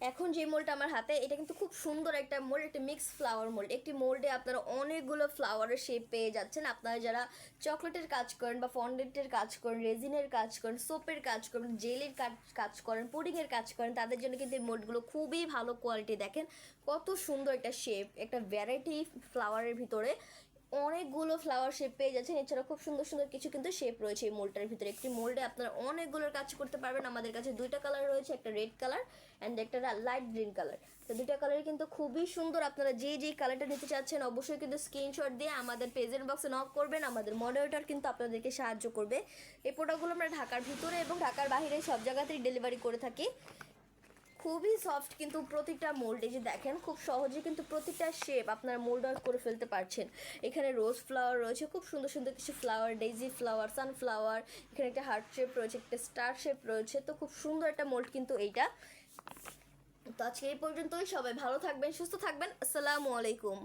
এখন যে মোল্ডটা আমার হাতে, এটা কিন্তু খুব সুন্দর একটা মোল্ড, একটা মিক্স ফ্লাওয়ার মোল্ড। একটি মোল্ডে আপনারা অনেকগুলো ফ্লাওয়ারের শেপ পেয়ে যাচ্ছেন। আপনারা যারা চকলেটের কাজ করেন বা ফন্ডেন্টের কাজ করেন, রেজিনের কাজ করেন, সোপের কাজ করেন, জেলের কাজ করেন, পুডিংয়ের কাজ করেন, তাদের জন্য কিন্তু এই মোল্ডগুলো খুবই ভালো কোয়ালিটি। দেখেন কত সুন্দর একটা শেপ, একটা ভ্যারাইটি ফ্লাওয়ারের ভিতরে অনেকগুলো ফ্লাওয়ার শেপ পেয়ে যাচ্ছেন। এছাড়া খুব সুন্দর সুন্দর কিছু কিন্তু শেপ রয়েছে এই মোল্ডটার ভিতরে। একটি মোল্ডে আপনারা অনেকগুলোর কাজ করতে পারবেন। আমাদের কাছে দুইটা কালার রয়েছে, একটা রেড কালার অ্যান্ড একটা লাইট গ্রিন কালার। তো দুইটা কালারই কিন্তু খুবই সুন্দর। আপনারা যেই কালারটা নিতে চাচ্ছেন অবশ্যই কিন্তু স্ক্রিনশট দিয়ে আমাদের পেজের বক্সে নক করবেন। আমাদের মডারেটর কিন্তু আপনাদেরকে সাহায্য করবে। এই প্রোডাক্টগুলো আমরা ঢাকার ভিতরে এবং ঢাকার বাইরে সব জায়গাতেই ডেলিভারি করে থাকি। খুবই সফট কিন্তু প্রতিটা মোল্ড, এই যে দেখেন খুব সহজে কিন্তু প্রতিটা শেপ আপনারা মোল্ড আউট করে ফেলতে পারছেন। এখানে রোজ ফ্লাওয়ার রয়েছে, খুব সুন্দর সুন্দর কিছু ফ্লাওয়ার, ডেইজি ফ্লাওয়ার, সানফ্লাওয়ার, এখানে একটা হার্ট শেপ রয়েছে, একটা স্টার শেপ রয়েছে। তো খুব সুন্দর একটা মোল্ড কিন্তু এইটা। তো আজকে এই পর্যন্তই, সবাই ভালো থাকবেন, সুস্থ থাকবেন। আসসালামু আলাইকুম।